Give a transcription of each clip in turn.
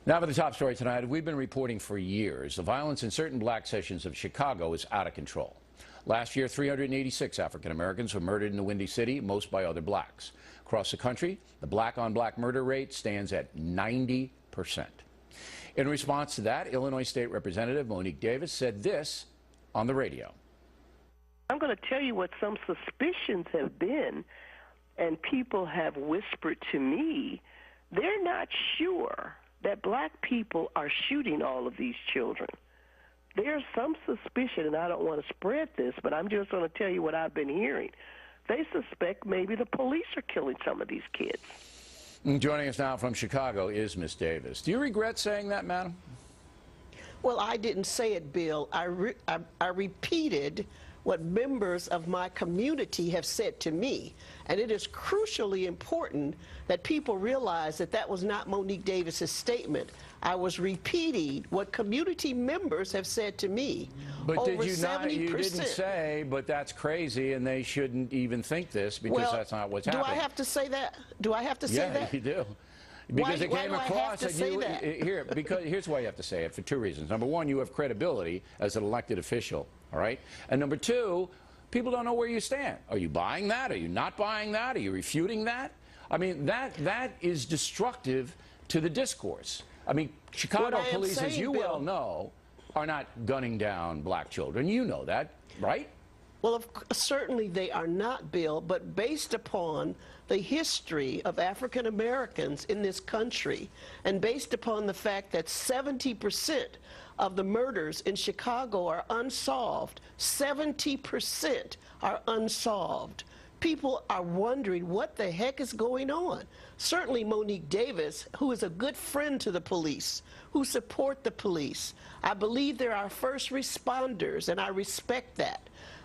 Now for the top story tonight. We've been reporting for years the violence in certain black sections of Chicago is out of control. Last year, 386 African Americans were murdered in the Windy City, most by other blacks. Across the country, the black-on-black murder rate stands at 90%. In response to that, Illinois State Representative Monique Davis said this on the radio. I'm going to tell you what some suspicions have been, and people have whispered to me. They're not sure that black people are shooting all of these children. There's some suspicion, and I don't want to spread this, but I'm just going to tell you what I've been hearing. They suspect maybe the police are killing some of these kids. Joining us now from Chicago is Miss Davis. Do you regret saying that, madam? Well, I didn't say it, Bill. I repeated what members of my community have said to me. And it is crucially important that people realize that that was not Monique Davis's statement. I was repeating what community members have said to me. But Over did you not? 70%. You didn't say, but that's crazy, and they shouldn't even think this because that's not what's happening. Do I have to say that? Do I have to say that? Yeah, you do. Because it came across that you because here's why you have to say it, for two reasons. Number one, you have credibility as an elected official, all right? And number two, people don't know where you stand. Are you buying that? Are you not buying that? Are you refuting that? I mean, that is destructive to the discourse. I mean, Chicago police, as you well know, are not gunning down black children. You know that, right? Well, certainly they are not, Bill, but based upon the history of African Americans in this country and based upon the fact that 70% of the murders in Chicago are unsolved, 70% are unsolved. People are wondering what the heck is going on. Certainly Monique Davis, who is a good friend to the police, who support the police. I believe they're our first responders, and I respect that.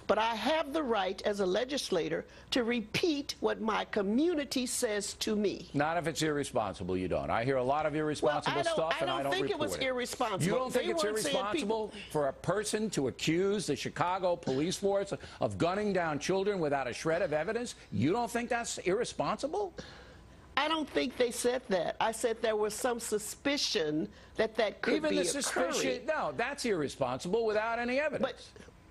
But I have the right as a legislator to repeat what my community says to me. Not if it's irresponsible, you don't. I hear a lot of irresponsible stuff, and I don't think it was irresponsible. You don't think it's irresponsible for a person to accuse the Chicago police force of gunning down children without a shred of evidence? You don't think that's irresponsible? I don't think they said that. I said there was some suspicion that that could be occurring. No, that's irresponsible without any evidence.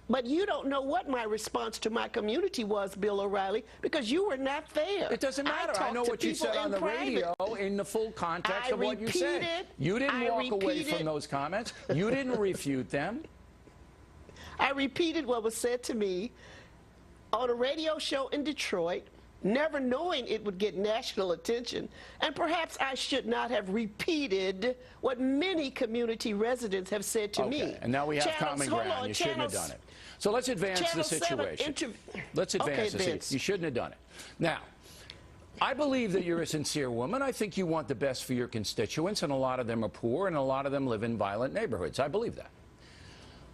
But you don't know what my response to my community was, Bill O'Reilly, because you were not there. It doesn't matter. I know what you said on the radio in the full context of what you said. You didn't walk away from those comments. You didn't refute them. I repeated what was said to me on a radio show in Detroit, never knowing it would get national attention. And perhaps I should not have repeated what many community residents have said to me. And now we have common ground. You shouldn't have done it. So let's advance the situation. Let's advance this. You shouldn't have done it. Now, I believe that you're a sincere woman. I think you want the best for your constituents, and a lot of them are poor, and a lot of them live in violent neighborhoods. I believe that.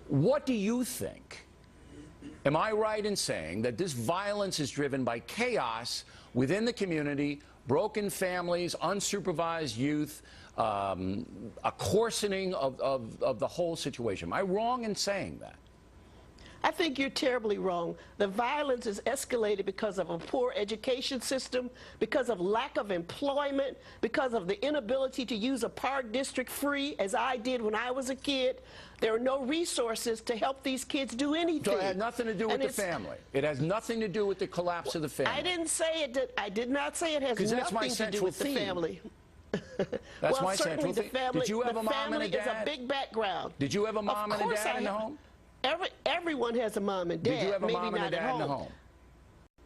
What do you think? Am I right in saying that this violence is driven by chaos within the community, broken families, unsupervised youth, a coarsening of the whole situation? Am I wrong in saying that? I think you're terribly wrong. The violence is escalated because of a poor education system, because of lack of employment, because of the inability to use a park district free, as I did when I was a kid. There are no resources to help these kids do anything. So it had nothing to do with the family. It has nothing to do with the collapse of the family. I didn't say it did. I did not say it has nothing to do with the family. That's my central theme. Did you have a mom and a dad? The family is a big background. Did you have a mom and a dad in the home? Everyone has a mom and dad. Did you have a mom and a dad in the home?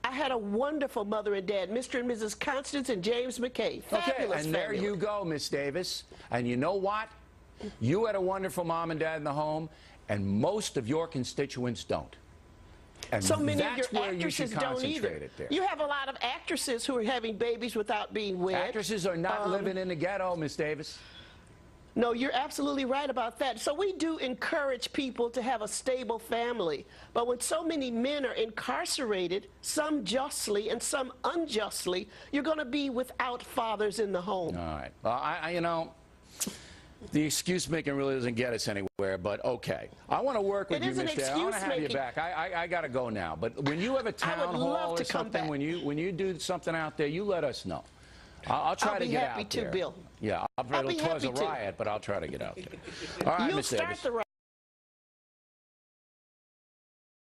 I had a wonderful mother and dad, Mr. and Mrs. Constance and James McKay. Fabulous and there you go, Miss Davis. And you know what? You had a wonderful mom and dad in the home, and most of your constituents don't. And so many of your actresses don't either. You have a lot of actresses who are having babies without being wed. Actresses are not living in the ghetto, Miss Davis. No, you're absolutely right about that. So we do encourage people to have a stable family. But when so many men are incarcerated, some justly and some unjustly, you're going to be without fathers in the home. All right. Well, you know, the excuse making really doesn't get us anywhere, but okay. I want to work with you, Miss Davis. I want to have you back. I got to go now. But when you have a town hall or something, when you do something out there, you let us know. I'll try to get out there. Bill. Yeah, it was a riot, but I'll try to get out there. All right, Ms. Davis.